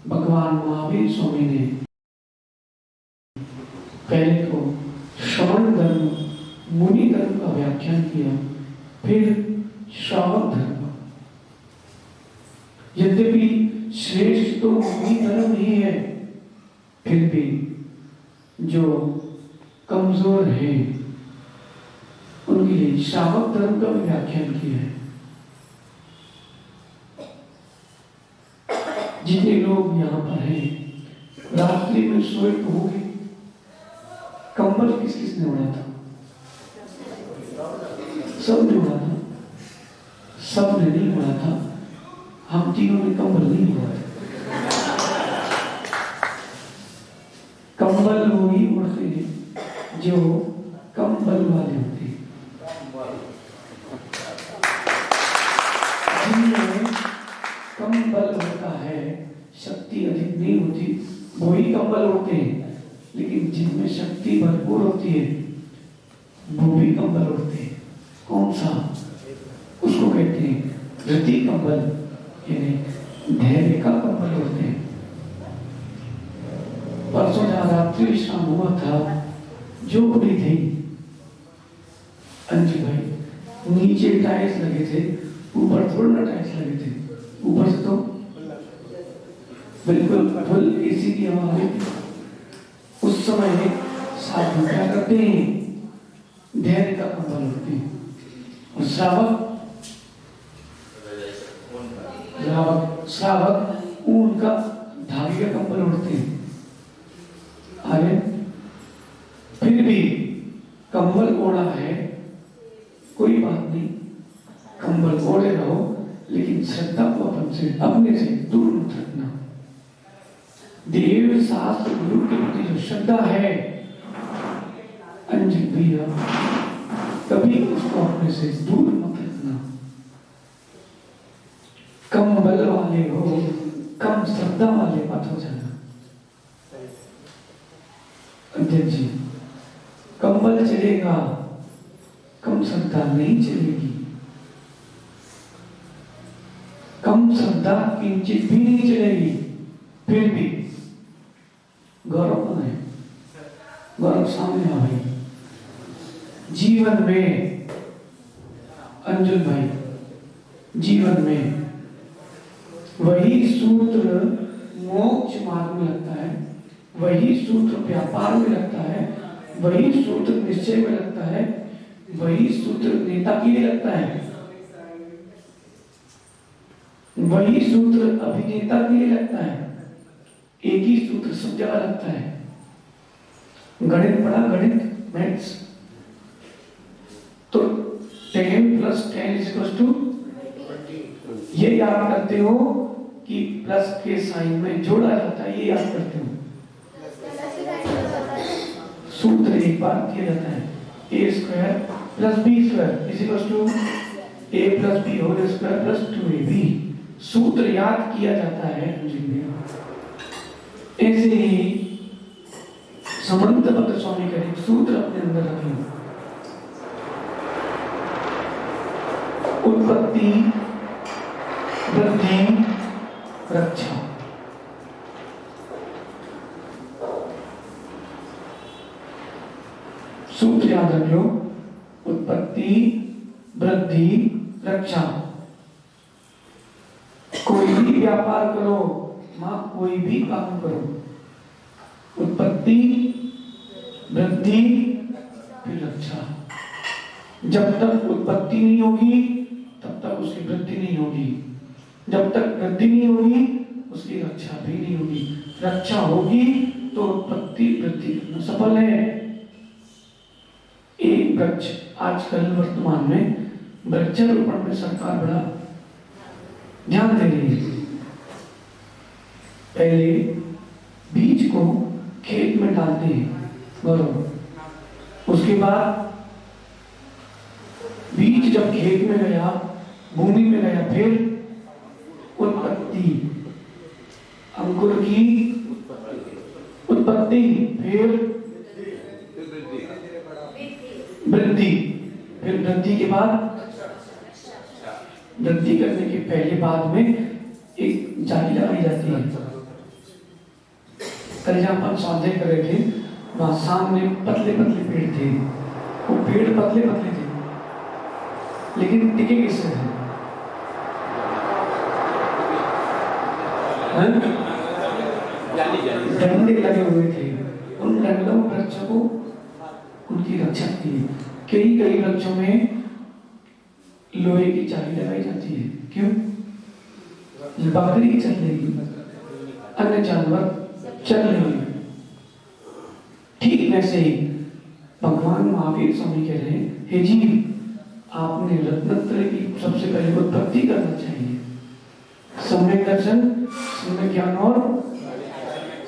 भगवान महावीर स्वामी ने पहले तो श्रवण धर्म, मुनि धर्म का व्याख्यान किया, फिर श्रावक धर्म। यद्यपि श्रेष्ठ तो मुनि धर्म ही है, फिर भी जो कमजोर है उनके लिए श्रावक धर्म का भी व्याख्यान किया है। जितने लोग यहाँ पर हैं, रात्रि में सोए तो होंगे, कंबल किस किसने उड़ा था? सब ने उड़ा था, सब ने नहीं उड़ा था। हम तीनों ने कंबल नहीं उड़ाया। कंबल वो ही उड़ते हैं जो कंबल वाले होते हैं। जिनमें कंबल होता है, शक्ति अधिक नहीं होती, वही कंबल उड़ते हैं। लेकिन जिनमें शक्ति भरपूर होती है वो भी कंबल उड़ते हैं। कौन सा? उसको कहते हैं रति कंबल, यानी धैर्य का कंबल उड़ते हैं। परसों जहाँ रात्रि विश्राम हुआ था, जो उड़ी थी अंजी भाई, नीचे टाइल्स लगे थे, ऊपर थोड़ा ना टाइल्स लगे थे, ऊपर से तो बिल्कुल फुल एसी की हवा आ रही थी। उस समय साधु क्या करते हैं? धैर्य का कंबल उड़ते हैं। और श्रावक श्रावक ऊन का धागे का कंबल ओढ़ते हैं। आगे फिर भी कंबल ओढ़ा है, कोई बात नहीं, कंबल ओढ़े रहो, लेकिन श्रद्धा को अपने से दूर मत रखना। देव शास्त्र गुरु के प्रति जो श्रद्धा है अंजलि भैया, कभी उसको अपने से दूर मत रखना। कम बल वाले हो, कम श्रद्धा वाले मत हो जाना। अध्यक्ष जी, कंबल चलेगा, कम श्रद्धा नहीं चलेगी। कम श्रद्धा किंचित भी नहीं चलेगी। फिर भी गौरव कौन है? गौरव सामने आ भाई। जीवन में अंजुल भाई, जीवन में वही सूत्र मोक्ष मार्ग में लगता है, वही सूत्र व्यापार में लगता है, वही सूत्र निश्चय में लगता है, वही सूत्र नेता के लिए लगता है, वही सूत्र अभिनेता के लिए लगता है। एक ही सूत्र सब जगह लगता है। गणित पढ़ा, गणित मैथ्स, तो 10 + 10 = ये याद करते हो कि प्लस के साइन में जोड़ा जाता है, ये याद करते हो। सूत्र एक बार किया जाता है, a² + b² = a + b² + 2ab। सूत्र याद किया जाता है। ऐसे ही समंतबद्ध स्वामी का एक सूत्र अपने अंदर रखें। उत्पत्ति, वृद्धि, रक्षा। सूत्र याद रख लो, उत्पत्ति, वृद्धि, रक्षा। कोई भी व्यापार करो, मां कोई भी काम करो, उत्पत्ति, वृद्धि, फिर रक्षा। जब तक उत्पत्ति नहीं होगी तब तक उसकी वृद्धि नहीं होगी, जब तक वृद्धि नहीं होगी उसकी रक्षा भी नहीं होगी। रक्षा होगी तो उत्पत्ति वृद्धि करना सफल है। एक वृक्ष, आजकल वर्तमान में वृक्षारोपण में सरकार बड़ा ध्यान दे रही है। पहले बीज को खेत में डालते हैं, बरोबर। उसके बाद बीज जब खेत में गया, भूमि में गया, फिर उत्पत्ति, अंकुर की उत्पत्ति, फिर वृद्धि, फिर वृद्धि के बाद वृद्धि करने के पहले बाद में एक जाली लगाई जाती है। कल जहां पर स्वाध्याय कर रहे थे, वहां सामने पतले पतले पेड़ थे। वो पेड़ पतले पतले थे, लेकिन टिके किससे थे? डंडे लगे हुए थे। उन डंडों वृक्षों को उनकी रक्षा की। कई कई वृक्षों में लोहे की जाली लगाई जाती है। क्यों? बकरी चल रही, अन्य जानवर चल रहे। ठीक वैसे ही भगवान महावीर स्वामी कह रहे हैं, हे जीव, आपने रत्नत्रय की सबसे पहले उत्पत्ति करना चाहिए। सम्यक दर्शन, सम्यक ज्ञान और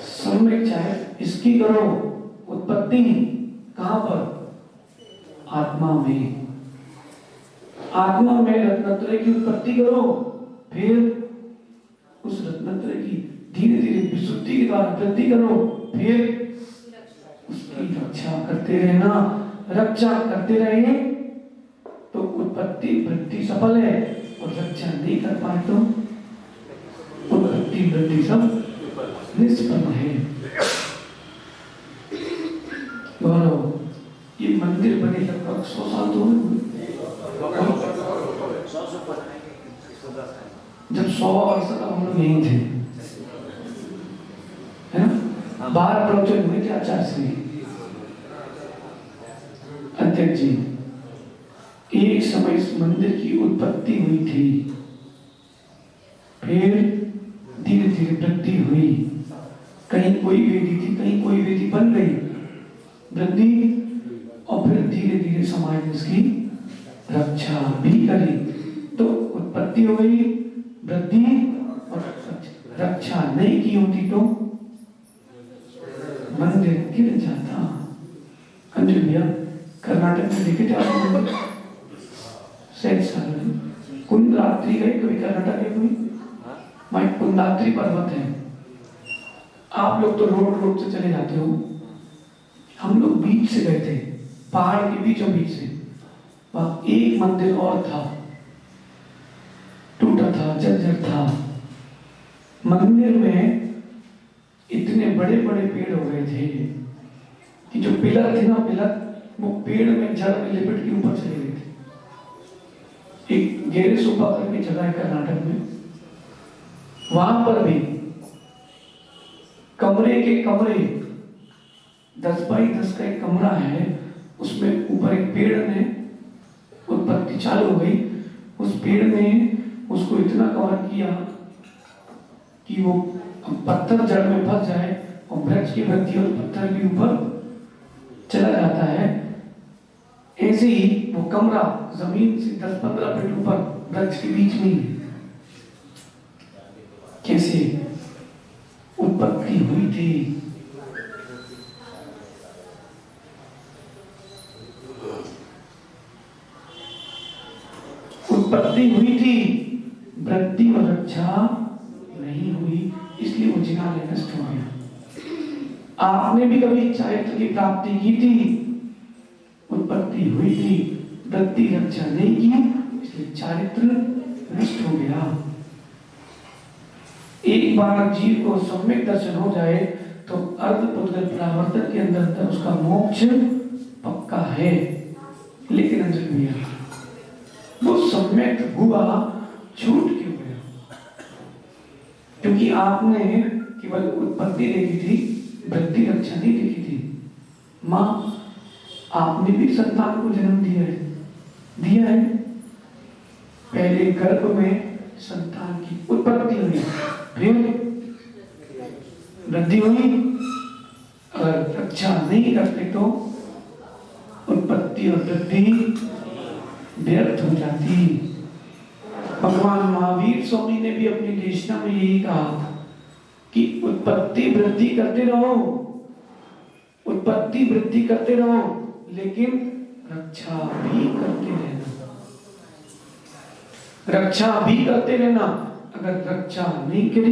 सम्यक चाहे इसकी करो उत्पत्ति। कहां पर? आत्मा में। आत्मा में रत्नत्रय की उत्पत्ति करो, फिर उस रत्नत्रय की धीरे धीरे विशुद्धि के द्वारा वृद्धि करो, फिर उसकी रक्षा करते रहना। रक्षा करते रहे तो उत्पत्ति वृद्धि सफल है, और रक्षा नहीं कर पाए तो उत्पत्ति वृद्धि सब निष्फल है। गौरव, ये मंदिर बने लगभग 100 साल तो हुए। जब 100 वर्ष तक हम लोग यहीं थे, है ना? 12 प्रवचन हुए थे आचार्य से। अध्यक्ष जी, एक समय इस मंदिर की उत्पत्ति हुई थी। फिर धीरे धीरे वृद्धि हुई, कहीं कोई वेदी थी, कहीं कोई वेदी बन गई, वृद्धि, और फिर धीरे धीरे समाज ने इसकी रक्षा भी करी। तो उत्पत्ति हो गई, वृद्धि और रक्षा नहीं की होती तो मंदिर गिर जाता। अंजलि भैया कर्नाटक में देखे थे आप? शायद साल कुंदाद्री गए कभी? कर्नाटक गए कोई? वहाँ कुंदाद्री पर्वत है, आप लोग तो रोड से चले जाते हो, हम लोग बीच से गए थे, पहाड़ के बीचों बीच से। वहाँ एक मंदिर और था, टूटा था, जर्जर था। मंदिर में इतने बड़े बड़े पेड़ हो गए थे कि जो पिलर थे ना, पिलर वो पेड़ में जड़ में लिपट के ऊपर चले गए थे। एक गेरे सोपा करके जगह है कर्नाटक में, वहां पर भी कमरे के कमरे 10 बाई 10 का एक कमरा है, उसमें ऊपर एक पेड़ ने उत्पत्ति चालू हो गई। उस पेड़ ने उसको इतना कवर किया कि वो पत्थर जड़ में फंस जाए और वृक्ष की वृद्धि और पत्थर भी ऊपर चला जाता है। ऐसे ही वो कमरा जमीन से 10-15 फीट ऊपर वृक्ष के बीच में ही। कैसे उत्पत्ति हुई थी? उत्पत्ति हुई थी, वृद्धि और रक्षा नहीं हुई, इसलिए वो जिनालय नष्ट हो गया। आपने भी कभी चारित्र की प्राप्ति की थी, उत्पत्ति हुई थी, वृद्धि रक्षा नहीं की, इसलिए चारित्र नष्ट हो गया। एक बार जीव को सम्यक दर्शन हो जाए तो अर्धपुद्गल परावर्तन के अंदर उसका मोक्ष पक्का है। लेकिन अंजलि भैया वो सम्यक हुआ छूट क्यों गया? क्योंकि आपने केवल उत्पत्ति देखी थी, वृद्धि रक्षा नहीं देखी थी। माँ, आपने भी संतान को जन्म दिया है। पहले गर्भ में संतान की उत्पत्ति हुई, फिर वृद्धि हुई। अगर रक्षा नहीं करते तो उत्पत्ति और वृद्धि व्यर्थ हो जाती। भगवान महावीर स्वामी ने भी अपनी देशना में यही कहा कि उत्पत्ति वृद्धि करते रहो, उत्पत्ति वृद्धि करते रहो, लेकिन रक्षा भी करते रहना, रक्षा भी करते रहना। अगर रक्षा नहीं करी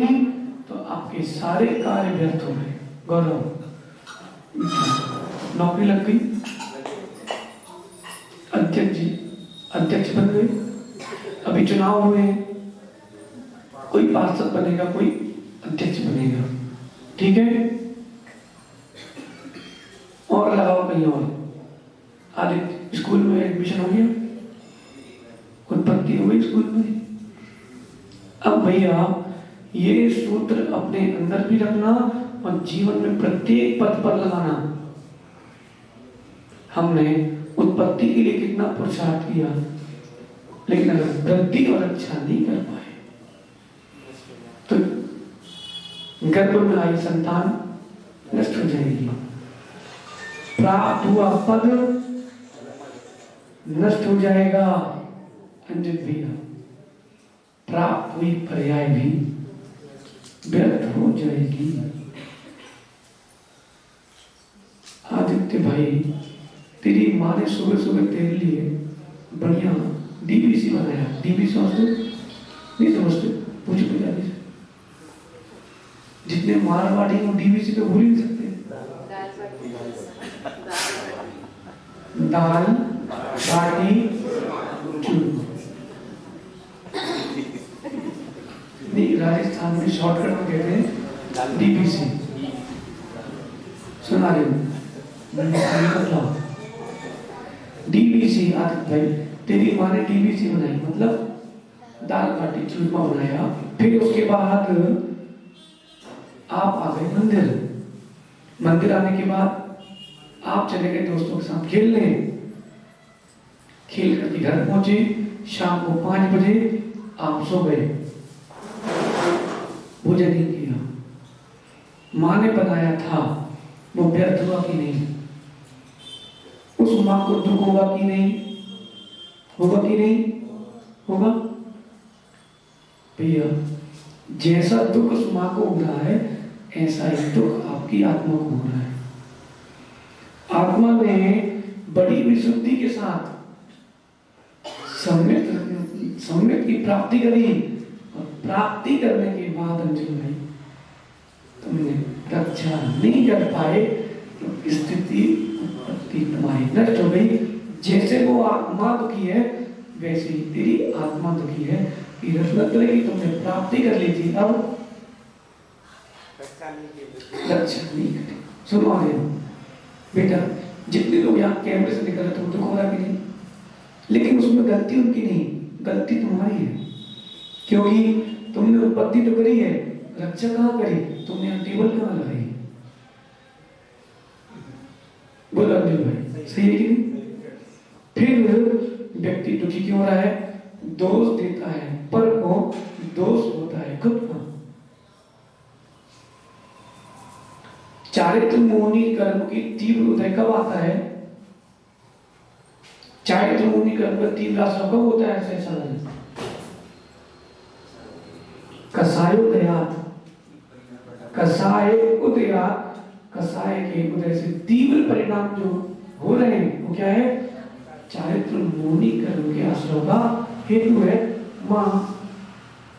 तो आपके सारे कार्य व्यर्थ हो गए। गौरव, नौकरी लग गई, अध्यक्ष बन गए, अभी चुनाव हुए, कोई पार्षद बनेगा, कोई अध्यक्ष बनेगा, ठीक है, और लगाओ कहीं और। आदि स्कूल में एडमिशन हो गया, उत्पत्ति हो गई स्कूल में। अब भैया ये सूत्र अपने अंदर भी रखना और जीवन में प्रत्येक पद पर लगाना। हमने उत्पत्ति के लिए कितना पुरुषार्थ किया, लेकिन अगर वृद्धि और रक्षा नहीं कर पाए तो गर्भ में आई संतान नष्ट हो जाएगी, प्राप्त हुआ पद नष्ट हो जाएगा। अंजित भैया, प्राप्त हुई पर्याय भी व्यर्थ हो जाएगी। आदित्य भाई, तेरी माँ ने सुबह सुबह तेरे लिए बढ़िया डीबीसी बनाया। डीबीसी समझते नहीं? समझते? पूछो पुजारी से, जितने मारवाड़ी हो डीबीसी पे भूल ही नहीं सकते। दाल बाटी चूरमा। नहीं, राजस्थान में शॉर्टकट में कहते हैं डीबीसी। सुना रहे हो? डीबीसी। आदित्य भाई, तेरी माँ ने डीबीसी बनाई, मतलब दाल बाटी चूरमा बनाया। फिर उसके बाद आप आ गए मंदिर। मंदिर आने के बाद आप चले गए दोस्तों के साथ खेलने। खेल करके घर पहुंचे, शाम को 5 बजे आप सो गए। भोजन नहीं किया, माँ ने बनाया था, वो व्यर्थ हुआ कि नहीं? उस माँ को दुख होगा कि नहीं? होगा कि नहीं? होगा भैया। जैसा दुख उस माँ को हो रहा है, ऐसा ही दुख आपकी आत्मा को हो रहा है। आत्मा ने बड़ी विशुद्धि के साथ सम्यक की प्राप्ति करी, और प्राप्ति करने के बाद अंजलि भाई तुमने रक्षा नहीं कर पाए, तो स्थिति उत्पत्ति तुम्हारी नष्ट हो गई। जैसे वो आत्मा दुखी है, वैसे ही तेरी आत्मा दुखी है। रत्न की तुमने प्राप्ति कर ली थी, अब रक्षा नहीं करी। सुनो आगे बेटा, जितने लोग यहाँ कैमरे से निकल रहे थे, दुख हो रहा कि नहीं? लेकिन उसमें गलती उनकी नहीं, गलती तुम्हारी है। क्योंकि तुमने उत्पत्ति तो करी है, रक्षा कहाँ करी? तुमने यहाँ टेबल कहाँ लगाई? बोलो अनिल भाई, सही है कि नहीं? फिर व्यक्ति दुखी क्यों हो रहा है? दोष देता है, पर को दोष होता है खुद का। चारित्र मोहनी कर्म की तीव्र उदय कब आता है? चारित्र मोहनी कर्म का तीव्र आश्रय कब होता है? ऐसा कसाय उदयात, कसाय उदयात, कसाय के उदय से तीव्र परिणाम जो हो रहे हैं वो क्या है? चारित्र मोहनी कर्म के आश्रय का हेतु है मां।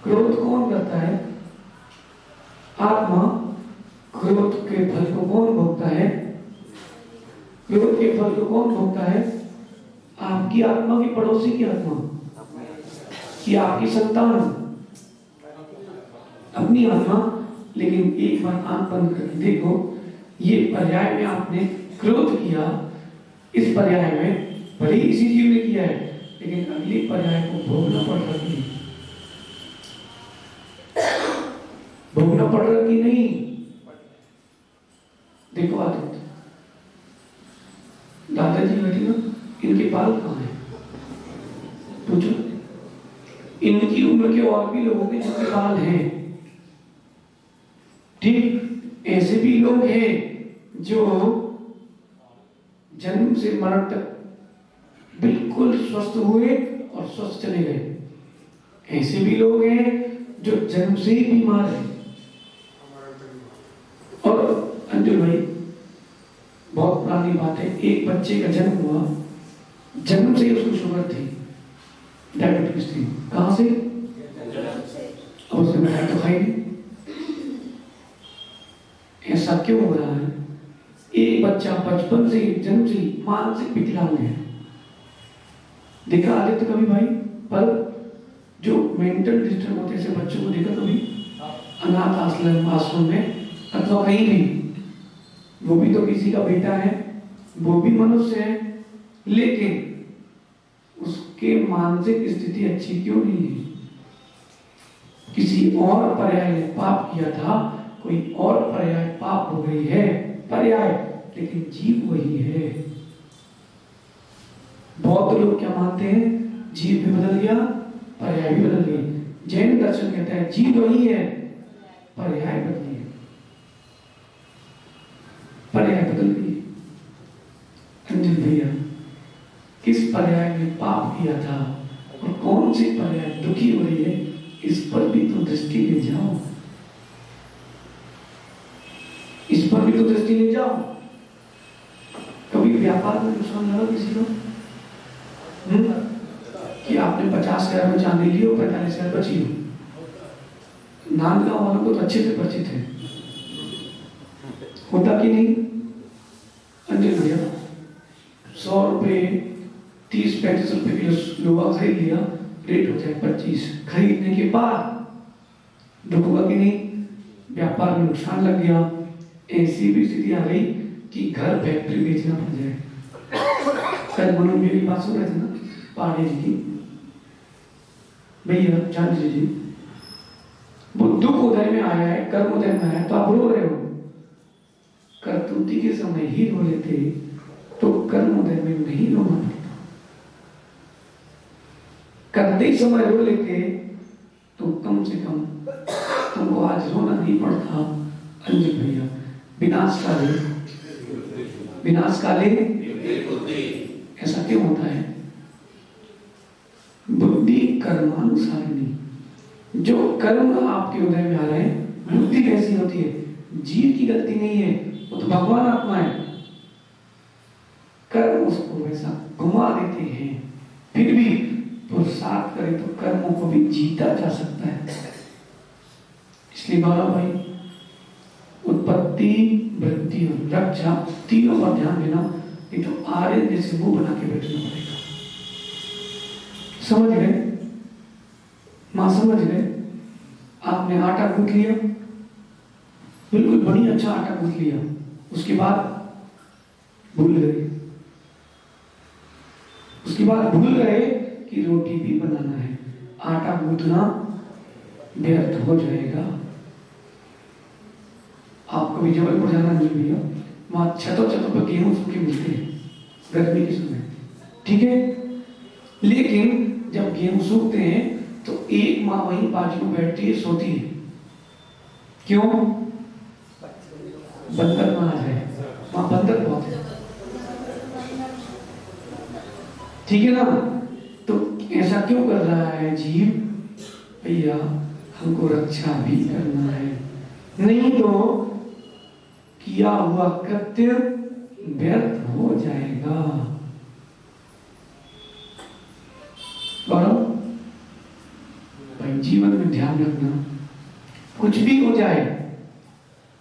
क्रोध कौन करता है? आत्मा। क्रोध के फल को कौन भोगता है? क्रोध के फल को कौन भोगता है? आपकी आत्मा की पड़ोसी की आत्मा, कि आपकी संतान, अपनी आत्मा। लेकिन एक बार आंख बंद करके देखो, ये पर्याय में आपने क्रोध किया, इस पर्याय में भले ही इसी जीव ने किया है, लेकिन अगले पर्याय को भोगना पड़ रहा है, भोगना पड़ रहा कि नहीं? देखो आदित्य, दादाजी बैठी ना, इनके बाल कहाँ हैं? पूछो। इनकी उम्र के और भी लोगों के जिनके बाल हैं, ठीक ऐसे भी लोग हैं जो जन्म से मरण तक बिल्कुल स्वस्थ हुए और स्वस्थ चले गए। ऐसे भी लोग हैं जो जन्म से ही बीमार हैं। और अंजुल भाई, बहुत पुरानी बात है, एक बच्चे का जन्म हुआ, जन्म से ही उसको शुगर थी, डायबिटीज थी। कहां से? और उसने मिठाई तो खाई नहीं। ऐसा क्यों हो रहा है? एक बच्चा बचपन से जन्म से मानसिक विकलांग है। देखा आदित्य कभी भाई? पर जो मेंटल डिस्टर्ब होते ऐसे बच्चों को देखा कभी अनाथ आश्रम में अथवा कहीं भी? वो भी तो किसी का बेटा है, वो भी मनुष्य है, लेकिन उसके मानसिक स्थिति अच्छी क्यों नहीं है? किसी और पर्याय ने पाप किया था, कोई और पर्याय पाप हो गई है, पर्याय, लेकिन जीव वही है। बौद्ध लोग क्या मानते हैं? जीव भी बदल गया, पर्याय भी बदल गई। जैन दर्शन कहता है जीव वही है, पर्याय बदली है, पर्याय बदल गई। अंजन भैया, किस पर्याय ने पाप किया था और कौन सी पर्याय दुखी हो रही है, इस पर भी तो दृष्टि ले जाओ, इस पर भी तो दृष्टि ले जाओ। कभी व्यापार में नुकसान लगा किसी को? कि आपने 50,000 में चांदी ली हो, 45,000 बची हो। नांदगांव वालों को तो अच्छे से परिचित है, होता कि नहीं? अंजन भैया, 100 रुपए 30-35 रुपए किलो लोहा खरीद लिया, रेट हो जाए 25, खरीदने के बाद दुख होगा कि नहीं? व्यापार में नुकसान लग गया, ऐसी भी स्थिति आ गई कि घर फैक्ट्री बेचना पड़ जाए। कल मनोज मेरी बात सुन रहे थे ना, पांडे जी की, भैया जान जी, वो दुख उदय में आया है, कर्म उदय में आया है, तो आप रो रहे हो। करतूती के समय ही रो लेते तो कर्म उदय में नहीं रोना पड़ता। करते समय रो लेते तो कम से कम हमको आज रोना नहीं पड़ता अंजलि भैया। विनाश काले ऐसा क्यों होता है? बुद्धि कर्मानुसारिणी। जो कर्म आपके उदय में आ रहे हैं, बुद्धि कैसी होती है? जीव की गलती नहीं है, वो तो भगवान आत्मा है। कर्म उसको वैसा घुमा देते हैं। फिर भी पुरुषार्थ करे तो कर्मों को भी जीता जा सकता है। इसलिए बाबा भाई, उत्पत्ति, वृद्धि और रक्षा तीनों पर ध्यान देना, नहीं तो आर्य जैसे मुंह बना के बैठना पड़ेगा। समझ गए मां? समझ गए? आपने आटा गूंथ लिया, बिल्कुल बढ़िया अच्छा आटा गूंथ लिया, उसके बाद भूल गए कि रोटी भी बनाना है। आटा गूंथना व्यर्थ हो जाएगा। आपको भी जबलपुर जाना नहीं भैया, वहां छतों पर गेहूं सूखे मिलते हैं गर्मी के समय, ठीक है? लेकिन जब गेहूं सूखते हैं तो एक माँ वहीं बाजू में बैठती है, सोती है। क्यों? बंदर ना आ जाए, वहां बंदर बहुत है, ठीक है ना? तो ऐसा क्यों कर रहा है जीव? भैया हमको रक्षा भी करना है, नहीं तो किया हुआ कृत्य व्यर्थ हो जाएगा। भाई जीवन में ध्यान रखना, कुछ भी हो जाए,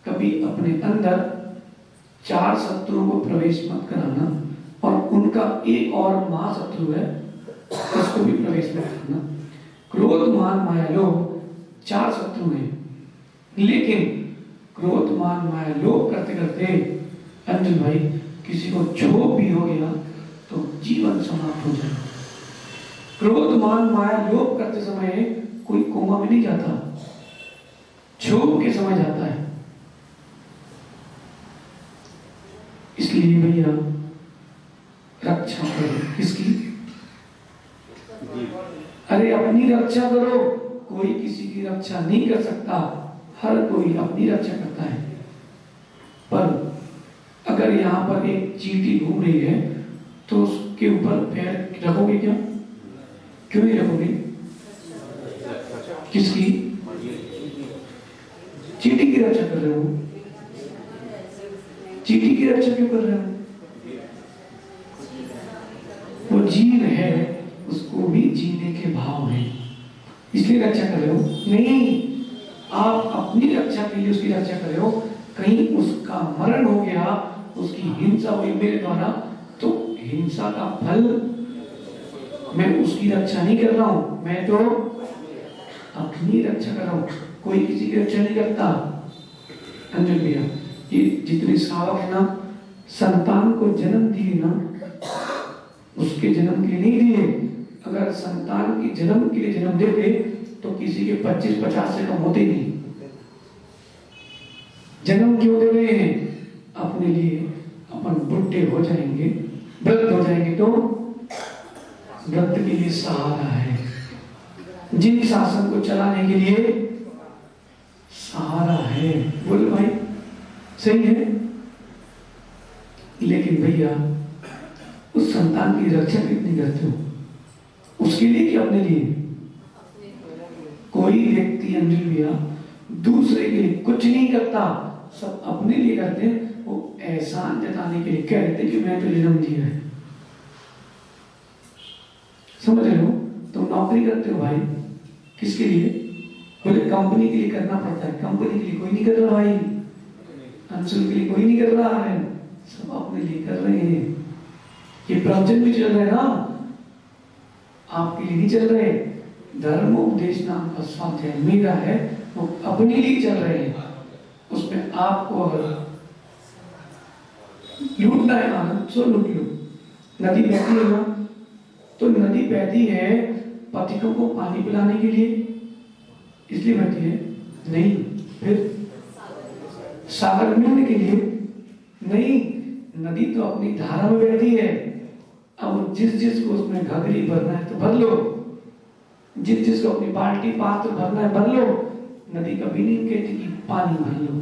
कभी अपने अंदर 4 शत्रुओं को प्रवेश मत कराना, और उनका एक और महाशत्रु है, उसको भी प्रवेश मत करना। क्रोध, मान, माया, लोभ 4 शत्रु हैं, लेकिन क्रोध, मान, माया, लोभ करते करते अंजन भाई किसी को क्षोभ भी हो गया तो जीवन समाप्त हो जाए। क्रोध, मान, माया, लोभ करते समय कोई कोमा में नहीं जाता, क्षोभ के समय जाता है। इसलिए भैया रक्षा करो। किसकी? अरे अपनी रक्षा करो। कोई किसी की रक्षा नहीं कर सकता, हर कोई अपनी रक्षा करता है। पर अगर यहाँ पर एक चींटी घूम रही है तो उसके ऊपर पैर रखोगे क्या? क्यों नहीं रखोगे? किसकी? चींटी की रक्षा कर रहे हो। चींटी की रक्षा क्यों कर रहे हो? वो जीव है, उसको भी जीने के भाव है, इसलिए रक्षा कर रहे हो। नहीं, आप अपनी रक्षा के लिए उसकी रक्षा कर रहे हो। कहीं उसका मरण हो गया, उसकी हिंसा हुई मेरे द्वारा, तो हिंसा का फल मैं उसकी रक्षा नहीं कर रहा हूं, मैं तो अपनी रक्षा कर रहा हूं। कोई किसी की रक्षा नहीं करता। अंजन भैया, ये जितने श्रावक है ना, संतान को जन्म दिए ना, उसके जन्म के लिए नहीं दिए। अगर संतान की जन्म के लिए जन्म देते तो किसी के 25-50 से कम होते नहीं। जन्म क्यों दे रहे हैं? अपने लिए। अपन बुढ़े हो जाएंगे, वृद्ध हो जाएंगे तो वृद्ध के लिए सहारा है, जिन शासन को चलाने के लिए सहारा है। बोल भाई, सही है? लेकिन भैया उस संतान की रक्षा कितनी करते हो? उसके लिए कि अपने लिए? कोई व्यक्ति अंजलि भैया दूसरे के लिए कुछ नहीं करता, सब अपने लिए करते हैं। वो एहसान जताने के लिए कहते हैं कि मैं तो जन्म दिया है। समझ रहे हो? तुम नौकरी करते हो भाई, किसके लिए? बोले कंपनी के लिए करना पड़ता है। कंपनी के लिए कोई नहीं कर रहा भाई, अंशुल के लिए कोई नहीं कर रहा है, सब अपने लिए कर रहे हैं। ये प्रवचन भी चल रहे हैं ना, आपके लिए नहीं चल रहे। धर्मोपदेश नाम का स्वाध्याय मेरा है, वो अपने लिए चल रहे हैं। उसमें आपको अगर लूटना है आनंद, सो लूट लो। नदी बहती है ना, तो नदी बहती है पथिकों को पानी पिलाने के लिए, इसलिए बहती है? नहीं। फिर सागर मिलने के लिए? नहीं। नदी तो अपनी धारा में बहती है। अब जिस को उसमें घघरी भरना है तो भर लो, जिस को अपनी बाल्टी पात्र भरना है भर लो। नदी कभी नहीं कहती कि पानी भर लो।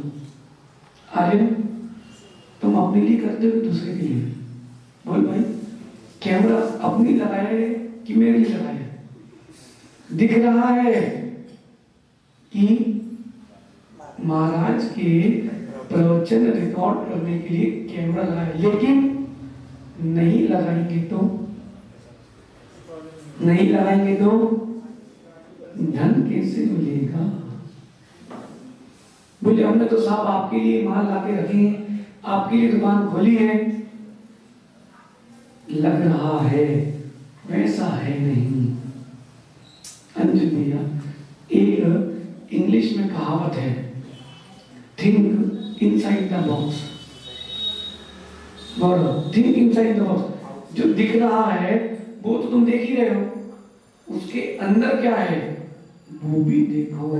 आर्यन, तुम अपने लिए करते हो दूसरे के लिए? बोल भाई, कैमरा अपनी लगाया है कि मेरे लिए लगाया है? दिख रहा है कि महाराज के प्रवचन रिकॉर्ड करने के लिए कैमरा लगाया, लेकिन नहीं लगाएंगे तो धन कैसे मिलेगा? बोले हमने तो साहब आपके लिए माल लाके रखे हैं, आपके लिए दुकान खोली है। लग रहा है, वैसा है नहीं। अंजलि भैया, एक इंग्लिश में कहावत है, थिंक इनसाइड द बॉक्स। बोलो, थिंक इनसाइड द बॉक्स। जो दिख रहा है वो तो तुम देख ही रहे हो, उसके अंदर क्या है वो भी देखो।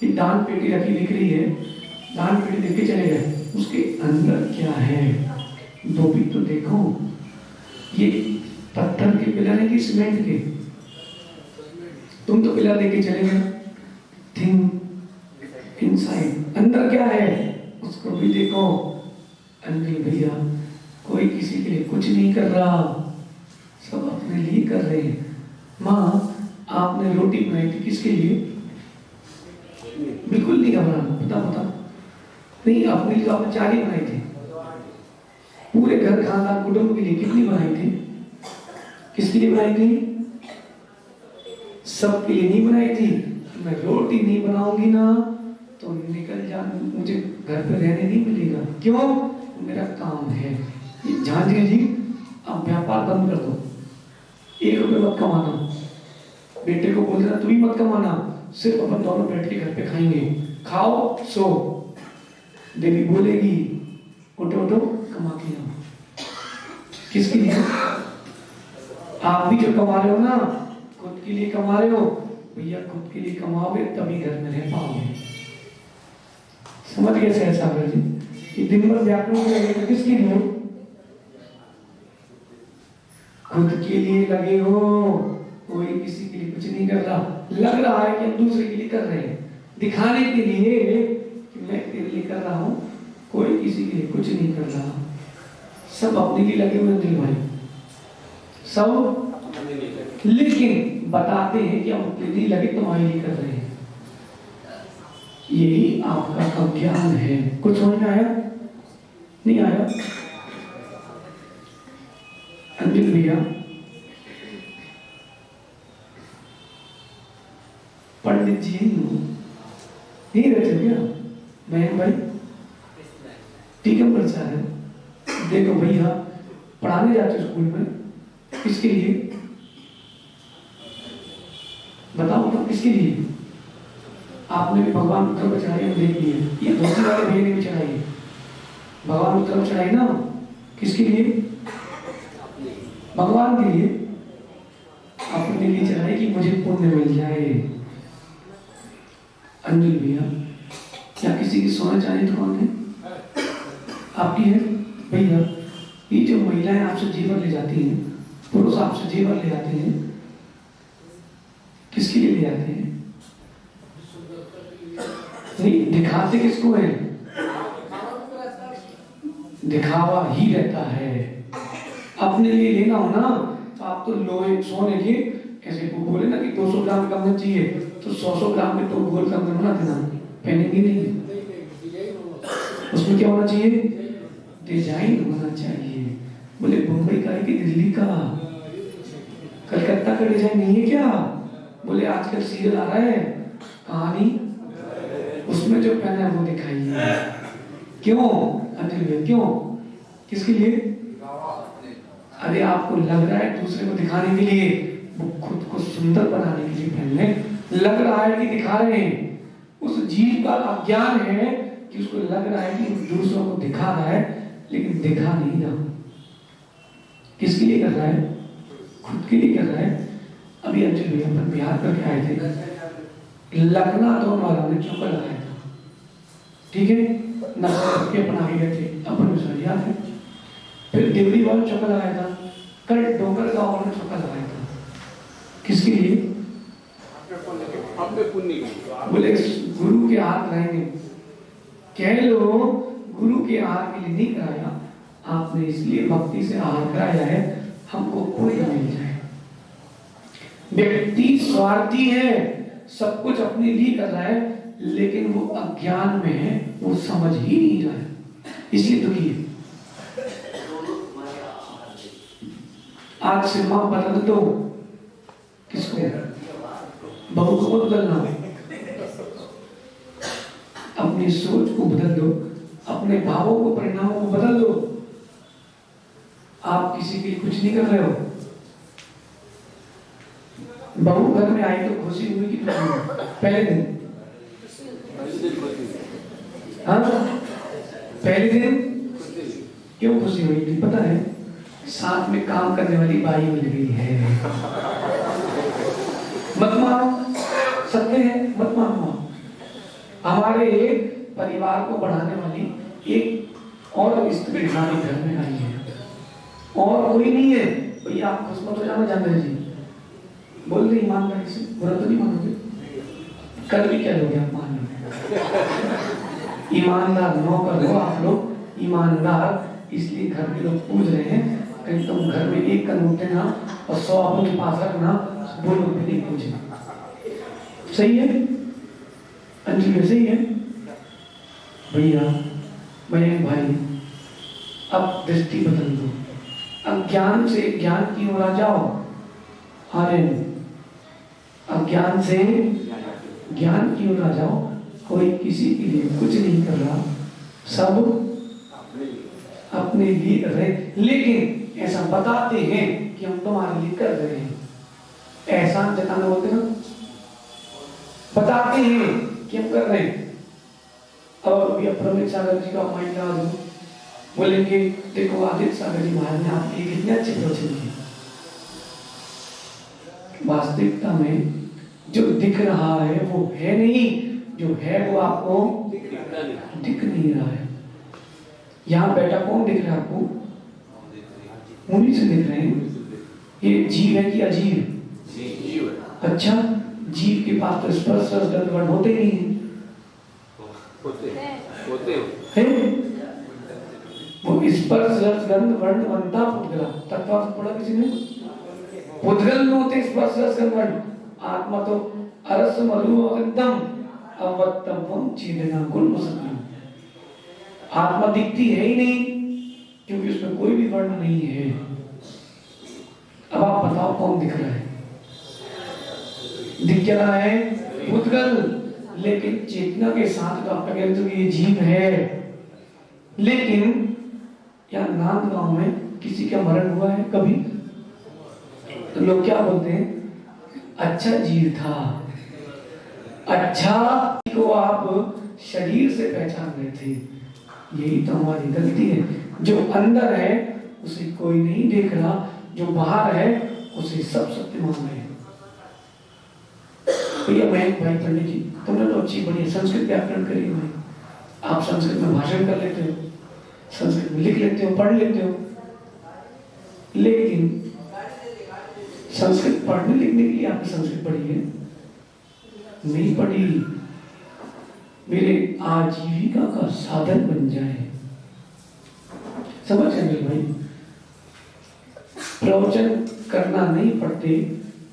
ये दान पेटी रखी दिख रही है, दान पेटी देख के चले गए, उसके अंदर क्या है वो भी तो देखो। ये पत्थर के पिलर है कि सीमेंट के? तुम तो पिलर देख के चले गए। थिंक इनसाइड, अंदर क्या है उसको भी देखो। अंजलि भैया, कोई किसी के लिए कुछ नहीं कर रहा, सब अपने लिए कर रहे हैं। माँ, आपने रोटी बनाई थी किसके लिए? बिल्कुल नहीं घबराना, पता नहीं, अपने लिए आपने 4 ही बनाई थी। पूरे घर खानदान कुटुंब के लिए कितनी बनाई थी? किसके लिए बनाई थी? सबके लिए नहीं बनाई थी। मैं रोटी नहीं बनाऊंगी ना तो निकल जा, मुझे घर पे रहने नहीं मिलेगा। क्यों? मेरा काम है। झांझरी जी, अब व्यापार बंद कर दो, 1 रुपये मत कमाना। बेटे को बोल देना तू ही मत कमाना, सिर्फ अपन दोनों बैठ के घर पे खाएंगे, खाओ सो। देवी बोलेगी उठो उठो कमा के लाओ। किसके लिए? आप भी जो कमा रहे हो ना, खुद के लिए कमा रहे हो भैया, खुद के लिए कमाओगे तभी घर में रह पाओगे। समझ गए सहज सागर जी? कि दिन भर व्याकुल लगे तो किसके लिए हो? खुद के लिए लगे हो। कोई किसी के लिए कुछ नहीं कर रहा। लग रहा है कि हम दूसरे के लिए कर रहे हैं, दिखाने के लिए कि मैं तेरे लिए कर रहा हूं, कोई किसी के लिए कुछ नहीं कर रहा। सब अपने लिए लगे हुए दिल भाई, सब, लेकिन बताते हैं कि हम अपने लिए लगे तुम्हारे लिए कर रहे हैं। यही आपका अज्ञान है। कुछ समझ में आया? नहीं आया? अंजलि भैया, पंडित जी नहीं रहते क्या? मैं भाई टीकम प्रचार है। देखो भैया, पढ़ाने जाते स्कूल में, किसके लिए? बताओ किसके लिए? आपने भी भगवान उत्तर पर चढ़ाई देख ली है, ये धोती वाले भैया ने भी चढ़ाई है। भगवान उत्तर पर चढ़ाई ना, किसके लिए? भगवान के लिए। अपने लिए चढ़ाई कि मुझे पुण्य मिल जाए। अंजलि भैया, क्या किसी की सोना चांदी दुकान है? आपकी है? भैया, ये जो महिलाएं आपसे जेवर ले जाती हैं, पुरुष आपसे जेवर ले जाते हैं, किसके लिए ले जाते हैं? नहीं, दिखाते किसको है? दिखावा ही रहता है। अपने लिए लेना हो ना तो आप तो लोहे सोने के, ऐसे को बोले ना कि 200 ग्राम कंगन चाहिए तो 100 ग्राम के तो गोल कंगन होना देना, पहनेंगे नहीं। उसमें क्या होना चाहिए? डिजाइन होना चाहिए। बोले मुंबई का है कि दिल्ली का, कलकत्ता का डिजाइन नहीं है क्या? बोले आजकल सीरियल आ रहा है कहानी, उसमें जो पहना है वो दिखाइए। क्यों अंजलि, क्यों? किसके लिए? अरे आपको लग रहा है दूसरे को दिखाने के लिए, वो खुद को सुंदर बनाने के लिए पहनने लग रहा है कि दिखा रहे हैं। उस जीव का अज्ञान है कि उसको लग रहा है कि दूसरों को दिखा रहा है, लेकिन दिखा नहीं रहा। किसके लिए कर रहा है? खुद के लिए कर रहा है। अभी अंजलि भैया अपन बिहार करके आए थे, लखनऊ वाला ने चौका लगाया था, ठीक है, नक्शा के अपना गए थे, अपन विश्वास याद है। फिर देवरी वाला चौका लगाया था, कल डोंगर गांव वाला चौका लगाया था। किसके लिए? अपने पुण्य की। बोले गुरु के हाथ रहेंगे, कह लो गुरु के आहार के लिए नहीं कराया, आपने इसलिए भक्ति से आहार कराया है, हमको कोई मिल जाए। व्यक्ति स्वार्थी है, सब कुछ अपने लिए कर रहा है, लेकिन वो अज्ञान में है, वो समझ ही नहीं रहा है, इसलिए दुखी है। आज से मां बदल दो, किसको? बहू को बदलना, अपनी सोच को बदल दो, अपने भावों को, परिणामों को बदल दो। आप किसी के लिए कुछ नहीं कर रहे हो। बहू घर में आई तो खुशी हुई कि पहले दिन? हाँ, पहले दिन क्यों खुशी हुई थी पता है? साथ में काम करने वाली बाई मिल गई है। मत मानो, सत्य है, मत मानो। हमारे परिवार को बढ़ाने वाली एक और स्त्री हमारे घर में आई है, और कोई नहीं है। भैया आप खुश मत हो जाना, जानते हैं जी, बोल रहे ईमानदारी से, बुरा तो नहीं मानोगे? कल भी क्या लोगे आप? मान लो ईमानदार नौकर हो आप लोग, ईमानदार, इसलिए घर के लोग पूछ रहे हैं, कहीं तुम घर में एक कन उठे ना और 100 अपने पास रखना, बोलो नहीं पूछना। सही है अंजलि में? सही है भैया, मैं भाई, अब दृष्टि बदल दो, अज्ञान से ज्ञान की ओर आ जाओ। अरे अज्ञान से ज्ञान की ओर आ जाओ। कोई किसी के लिए कुछ नहीं कर रहा, सब अपने लिए कर रहे, लेकिन ऐसा बताते हैं कि हम तुम्हारे लिए कर रहे हैं। एहसान जताना बोलते ना, बताते हैं कि हम कर रहे हैं। और अभी प्रवीण सागर जी का माइंड लगा दो, बोलेंगे देखो आदित्य सागर जी महाराज ने आपके कितने अच्छे प्रवचन किए। वास्तविकता में जो दिख रहा है वो है नहीं, जो है वो आपको दिख नहीं रहा है। यहाँ बैठा कौन दिख रहा है आपको? उन्हीं से दिख रहे हैं। ये जीव है कि अजीब? अच्छा, जीव के पास तो स्पर्श रस गंध वर्ण होते ही नहीं है। वो स्पर्श रस गंध वर्ण बनता पुद्गला, तत्वार्थ पढ़ा किसी ने? पुद्गल में होते स्पर्श रस गंध वर्ण। आत्मा तो अरस मधु अगंतम अवत्तम चीदना गुण मसलम। आत्मा दिखती है ही नहीं, क्योंकि उसमें कोई भी वर्ण नहीं है। अब आप बताओ कौन दिख रहा है? दिख क्या रहा है? पुद्गल, लेकिन चेतना के साथ तो आपका कहते हो कि ये जीव है। लेकिन यहाँ नांद गांव में किसी का मरण हुआ है कभी? तो लोग क्या बोलते हैं? अच्छा जीव था। अच्छा को आप शरीर से पहचान रहे थे, यही तो हमारी गलती है। जो अंदर है उसे कोई नहीं देख रहा, जो बाहर है उसे सब सत्य मान रहे हैं। भैया मयंक भाई पंडित जी, तुमने तो अच्छी बढ़िया संस्कृत व्याकरण करी है भाई, आप संस्कृत में भाषण कर लेते हो, संस्कृत में लिख लेते हो, पढ़ लेते हो, लेकिन संस्कृत पढ़ने लिखने के लिए आपने संस्कृत पढ़ी है? नहीं पढ़ी। मेरे आजीविका का साधन बन जाए, समझ गए भाई? प्रवचन करना नहीं पड़ते,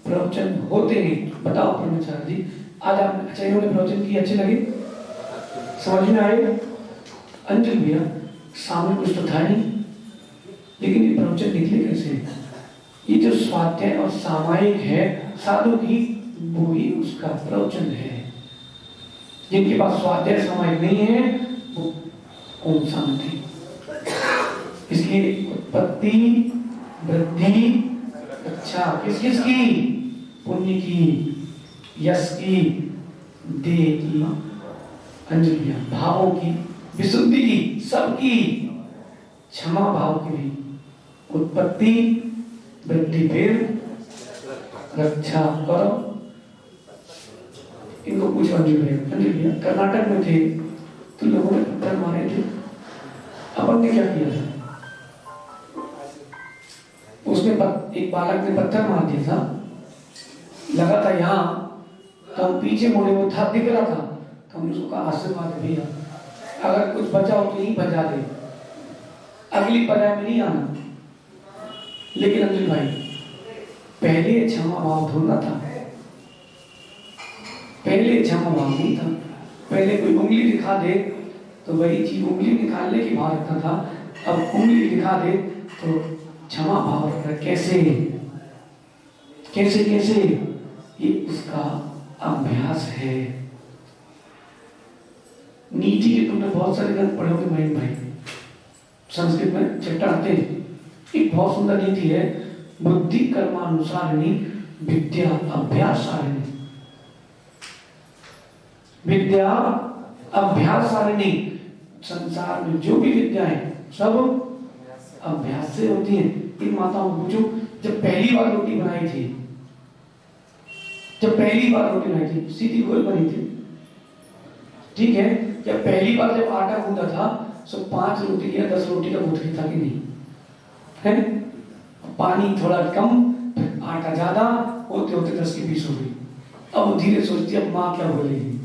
प्रवचन होते हैं। बताओ परमेश्वर जी, आज आप अच्छा इन्होंने प्रवचन किए, अच्छे लगे, समझ में आए? अंजल भैया सामने कुछ तो था नहीं, लेकिन ये प्रवचन निकले कैसे? ये जो स्वाध्याय और सामायिक है साधु की, वो ही उसका प्रवचन है। जिनके पास स्वाध्याय सामायिक नहीं है वो कौन शांति। इसलिए उत्पत्ति वृद्धि अच्छा किस किस की? पुण्य की, यश की, देह की, अंजलियां, भावों की, विशुद्धि की, सबकी, क्षमा भाव की भी। उत्पत्ति वृद्धि फिर रक्षा करो। इनको पूछो अंजलियां कर्नाटक में थे तो लोगों ने पत्थर मारे थे, अपन ने क्या किया था? उसने एक बालक ने पत्थर मार दिया था, लगा था यहाँ तो हम पीछे मुड़े, वो था दिख रहा था, तो हमने उसको कहा आशीर्वाद है भैया, अगर कुछ बचा हो तो यहीं बचा दे, अगली पर्याय में नहीं आना। लेकिन अंजलि भाई पहले क्षमा भाव ढूंढना था, पहले क्षमा भाव नहीं था। पहले कोई उंगली दिखा दे तो वही चीज उंगली निकालने की भाव रखता था, अब उंगली दिखा दे तो क्षमा भाव रखता है। कैसे कैसे कैसे? ये उसका अभ्यास है। नीति के तुमने बहुत सारे ग्रंथ पढ़े होंगे महीन भाई, संस्कृत में चैप्टर आते हैं, एक बहुत सुंदर नीति है, बुद्धि कर्मानुसारिणी विद्या अभ्यासारिणी। विद्या अभ्यासारिणी, संसार में जो भी विद्याएं सब अभ्यास से होती हैं। इन माताओं को पूछो, जब पहली बार रोटी बनाई थी, जब पहली बार रोटी बनाई थी, सीधी गोल बनी थी, ठीक है, जब पहली बार जब आटा गूंदा था, सो 5 रोटी या 10 रोटी का गूंथ था कि नहीं है? पानी थोड़ा कम, आटा ज्यादा, होते होते 10 की 20 हो गई। अब वो धीरे सोचती अब माँ क्या बोलेगी,